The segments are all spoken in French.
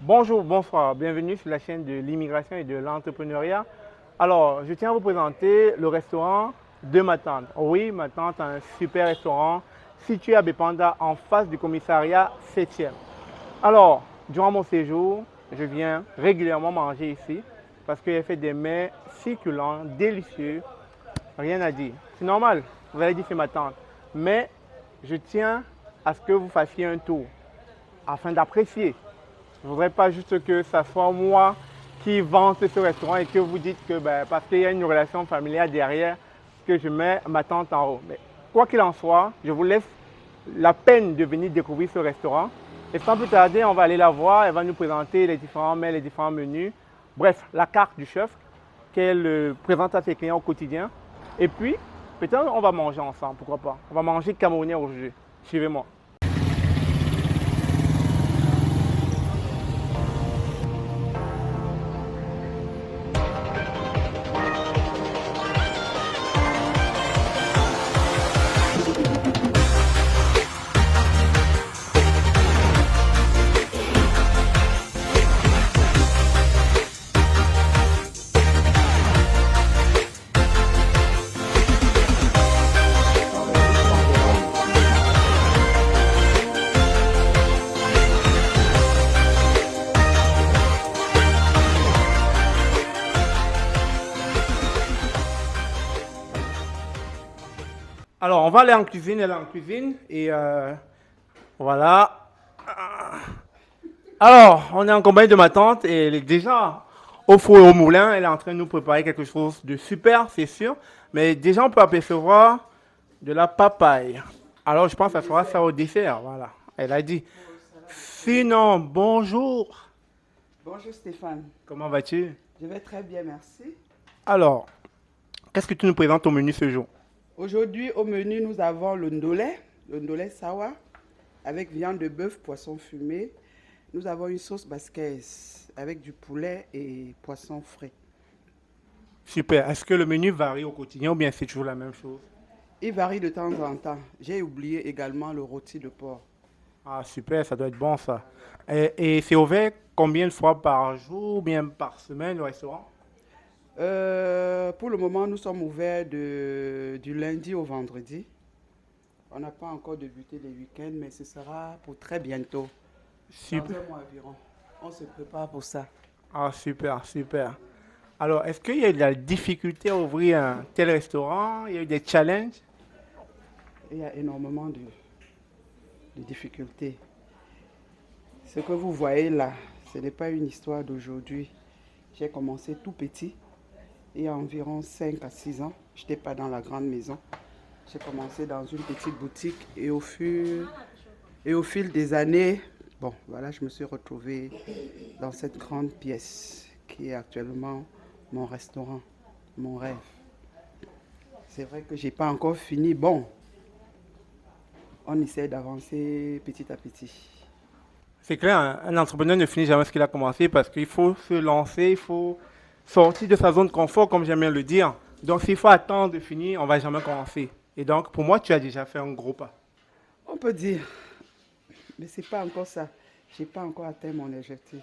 Bonjour, bonsoir, bienvenue sur la chaîne de l'immigration et de l'entrepreneuriat. Alors, je tiens à vous présenter le restaurant de ma tante. Oui, ma tante a un super restaurant situé à Bépanda en face du commissariat 7e. Alors, durant mon séjour, je viens régulièrement manger ici parce qu'elle fait des mets succulents, délicieux, rien à dire. C'est normal, vous allez dire c'est ma tante. Mais je tiens à ce que vous fassiez un tour afin d'apprécier. Je ne voudrais pas juste que ça soit moi qui vante ce restaurant et que vous dites que parce qu'il y a une relation familiale derrière, que je mets ma tante en haut. Mais quoi qu'il en soit, je vous laisse la peine de venir découvrir ce restaurant. Et sans plus tarder, on va aller la voir. Elle va nous présenter les différents mets, les différents menus. Bref, la carte du chef qu'elle présente à ses clients au quotidien. Et puis, peut-être on va manger ensemble, pourquoi pas. On va manger camerounais aujourd'hui. Suivez-moi. Alors, on va aller en cuisine, elle est en cuisine. Et voilà. Alors, on est en compagnie de ma tante et elle est déjà au four et au moulin. Elle est en train de nous préparer quelque chose de super, c'est sûr. Mais déjà, on peut apercevoir de la papaye. Alors, je pense que ça sera ça au dessert. Voilà. Elle a dit. Sinon, bonjour. Bonjour Stéphane, Comment vas-tu? je vais très bien, merci. Alors, qu'est-ce que tu nous présentes au menu ce jour? Aujourd'hui au menu nous avons le ndolé sawa avec viande de bœuf, poisson fumé. Nous avons une sauce basquaise avec du poulet et poisson frais. Super. Est-ce que le menu varie au quotidien ou bien c'est toujours la même chose? Il varie de temps en temps. J'ai oublié également le rôti de porc. Ah, super, ça doit être bon ça. Et c'est ouvert combien de fois par jour ou bien par semaine le restaurant? Pour le moment, nous sommes ouverts du lundi au vendredi. On n'a pas encore débuté les week-ends, mais ce sera pour très bientôt, dans Super. un mois environ. On se prépare pour ça. Ah, super, super. Alors, est-ce qu'il y a de la difficulté à ouvrir un tel restaurant? Il y a eu des challenges? Il y a énormément de difficultés. Ce que vous voyez là, ce n'est pas une histoire d'aujourd'hui. J'ai commencé tout petit, il y a environ 5 à 6 ans. Je n'étais pas dans la grande maison. J'ai commencé dans une petite boutique et au fil des années, bon, voilà, je me suis retrouvée dans cette grande pièce qui est actuellement mon restaurant, mon rêve. C'est vrai que j'ai pas encore fini. Bon, on essaie d'avancer petit à petit. C'est clair, un entrepreneur ne finit jamais ce qu'il a commencé parce qu'il faut se lancer, il faut sortir de sa zone de confort, comme j'aime bien le dire. Donc, s'il faut attendre de finir, on ne va jamais commencer. Et donc, pour moi, tu as déjà fait un gros pas. On peut dire, mais c'est pas encore ça. J'ai pas encore atteint mon objectif.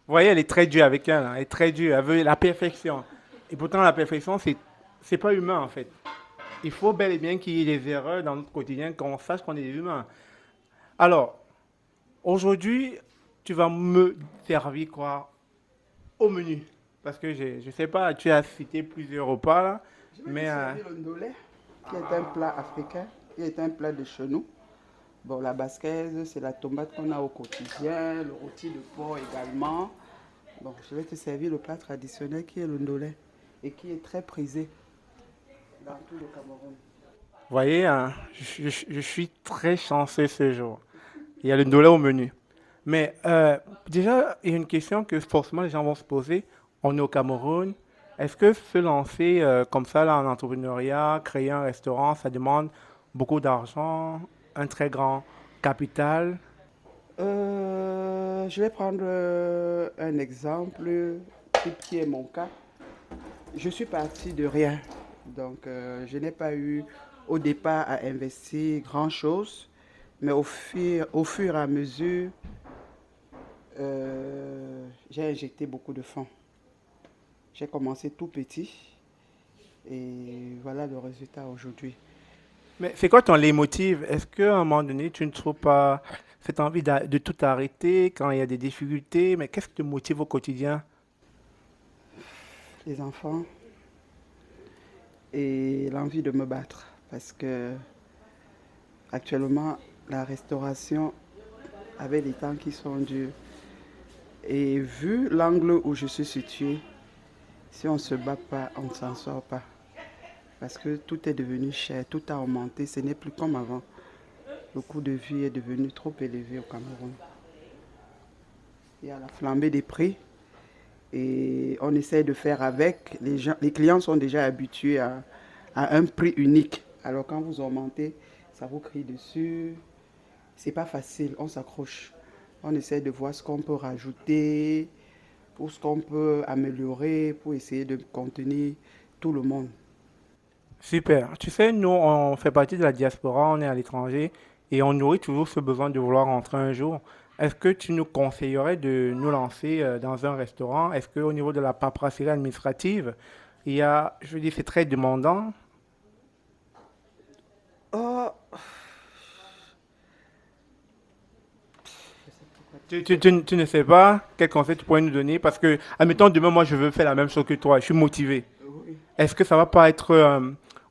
Vous voyez, elle est très dure avec elle, hein. Elle est très dure, elle veut la perfection. Et pourtant, la perfection, c'est pas humain en fait. Il faut bel et bien qu'il y ait des erreurs dans notre quotidien, qu'on sache qu'on est des humains. Alors, aujourd'hui, tu vas me servir quoi au menu? Parce que je sais pas, tu as cité plusieurs repas là, Je vais te mais servir le ndolé, qui est un plat africain, qui est un plat de chez nous. Bon, la basquaise, c'est la tomate qu'on a au quotidien, le rôti de porc également. Bon, je vais te servir le plat traditionnel qui est le ndolé et qui est très prisé dans tout le Cameroun. vous voyez, hein, je suis très chanceux ce jour. Il y a le dollar au menu. Mais déjà, il y a une question que forcément les gens vont se poser. On est au Cameroun. Est-ce que se lancer comme ça là, en entrepreneuriat, créer un restaurant, ça demande beaucoup d'argent, un très grand capital? Je vais prendre un exemple qui est mon cas. Je suis partie de rien. Donc, je n'ai pas eu au départ à investir grand-chose. Mais au fur et à mesure, j'ai injecté beaucoup de fonds. J'ai commencé tout petit et voilà le résultat aujourd'hui. Mais c'est quoi ton leitmotiv? Est-ce qu'à un moment donné, tu ne trouves pas cette envie de tout arrêter quand il y a des difficultés? Mais qu'est-ce qui te motive au quotidien? Les enfants et l'envie de me battre parce que actuellement la restauration avec les temps qui sont durs et vu l'angle où je suis située, si on ne se bat pas, on ne s'en sort pas. Parce que tout est devenu cher, tout a augmenté, ce n'est plus comme avant. Le coût de vie est devenu trop élevé au Cameroun. Il y a la flambée des prix et on essaie de faire avec. Les clients sont déjà habitués à un prix unique. Alors quand vous augmentez, ça vous crie dessus. C'est pas facile, on s'accroche. On essaie de voir ce qu'on peut rajouter, pour ce qu'on peut améliorer, pour essayer de contenir tout le monde. Super. Tu sais, nous, on fait partie de la diaspora, on est à l'étranger et on nourrit toujours ce besoin de vouloir rentrer un jour. Est-ce que tu nous conseillerais de nous lancer dans un restaurant? Est-ce qu'au niveau de la paperasserie administrative, il y a, je veux dire, c'est très demandant? Oh, Tu ne sais pas quel conseil tu pourrais nous donner parce que, admettons, demain, moi, je veux faire la même chose que toi, je suis motivé. oui. Est-ce que ça va pas être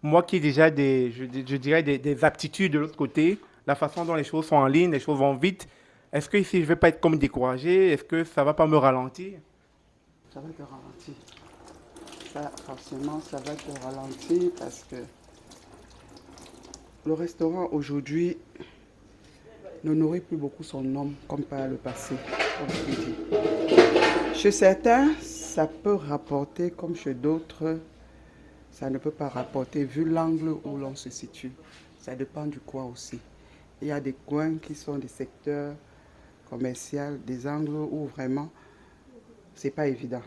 moi qui ai déjà je dirais des aptitudes de l'autre côté, la façon dont les choses sont en ligne, les choses vont vite. Est-ce que ici je vais pas être comme découragé? Est-ce que ça va pas me ralentir? Ça va te ralentir. Ça, forcément, ça va te ralentir parce que le restaurant aujourd'hui ne nourrit plus beaucoup son homme comme par le passé, comme je l'ai dit. Chez certains, ça peut rapporter, comme chez d'autres, ça ne peut pas rapporter vu l'angle où l'on se situe. Ça dépend du coin aussi. Il y a des coins qui sont des secteurs commerciaux, des angles où vraiment, c'est pas évident.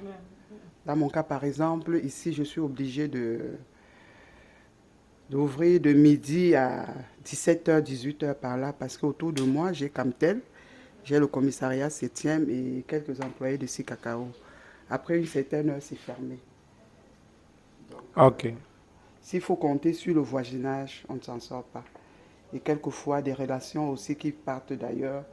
Dans mon cas, par exemple, ici, je suis obligé d'ouvrir de midi à 17h, 18h par là, parce qu'autour de moi, j'ai Camtel, j'ai le commissariat 7e et quelques employés de Cacao. Après une certaine heure, c'est fermé. Ok. S'il faut compter sur le voisinage, on ne s'en sort pas. Et quelquefois, des relations aussi qui partent d'ailleurs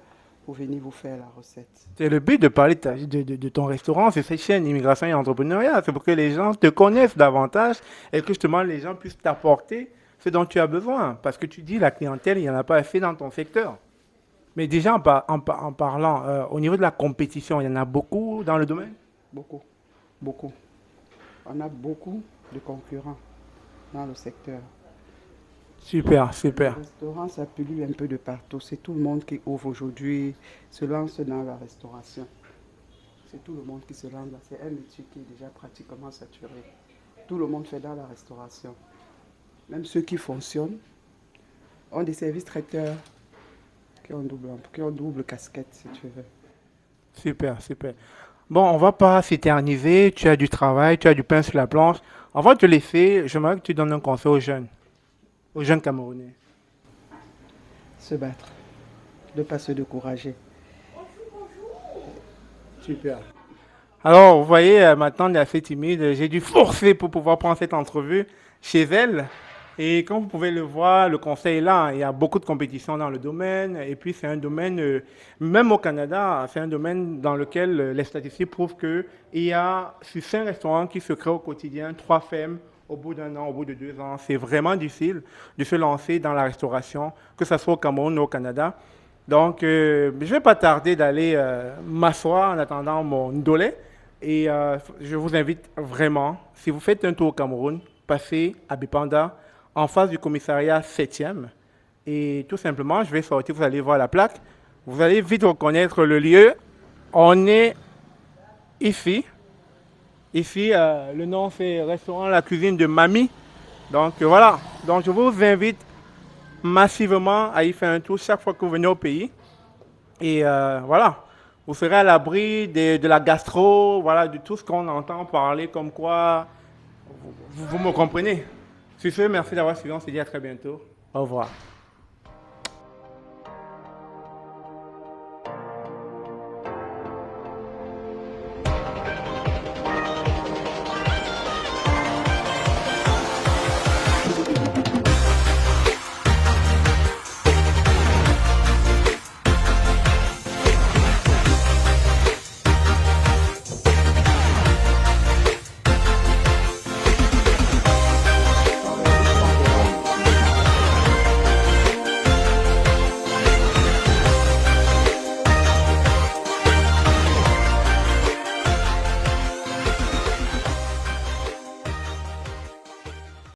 pour venir vous faire la recette. C'est le but de parler de ton restaurant, c'est cette chaîne immigration et entrepreneuriat. C'est pour que les gens te connaissent davantage et que justement les gens puissent t'apporter ce dont tu as besoin. Parce que tu dis la clientèle, il n'y en a pas assez dans ton secteur. Mais déjà en parlant, au niveau de la compétition, il y en a beaucoup dans le domaine? Beaucoup, beaucoup. On a beaucoup de concurrents dans le secteur. Super, Les super. restaurants, ça pollue un peu de partout. C'est tout le monde qui ouvre aujourd'hui, se lance dans la restauration. C'est tout le monde qui se lance là. C'est un métier qui est déjà pratiquement saturé. Tout le monde fait dans la restauration. Même ceux qui fonctionnent ont des services traiteurs qui ont double casquette, si tu veux. Super, super. Bon, on va pas s'éterniser. Tu as du travail, tu as du pain sur la planche. Avant de te laisser, j'aimerais que tu donnes un conseil aux jeunes Camerounais. Se battre, ne pas se décourager. Super. Alors, vous voyez, maintenant, elle est assez timide. J'ai dû forcer pour pouvoir prendre cette entrevue chez elle. Et comme vous pouvez le voir, le conseil est là. Il y a beaucoup de compétition dans le domaine. Et puis, c'est un domaine, même au Canada, c'est un domaine dans lequel les statistiques prouvent qu'il y a sur 5 restaurants qui se créent au quotidien, 3 fermes au bout d'un an, au bout de 2 ans. C'est vraiment difficile de se lancer dans la restauration, que ce soit au Cameroun ou au Canada. Donc, je ne vais pas tarder d'aller m'asseoir en attendant mon ndolé. Et je vous invite vraiment, si vous faites un tour au Cameroun, passez à Bipanda, en face du commissariat 7e. Et tout simplement, je vais sortir, vous allez voir la plaque. Vous allez vite reconnaître le lieu. On est ici. Ici, le nom c'est Restaurant La Cuisine de Mamie. Donc voilà. Donc je vous invite massivement à y faire un tour chaque fois que vous venez au pays. Et voilà, vous serez à l'abri de la gastro, voilà, de tout ce qu'on entend parler comme quoi, vous me comprenez. Sur ce, merci d'avoir suivi, on se dit à très bientôt. Au revoir.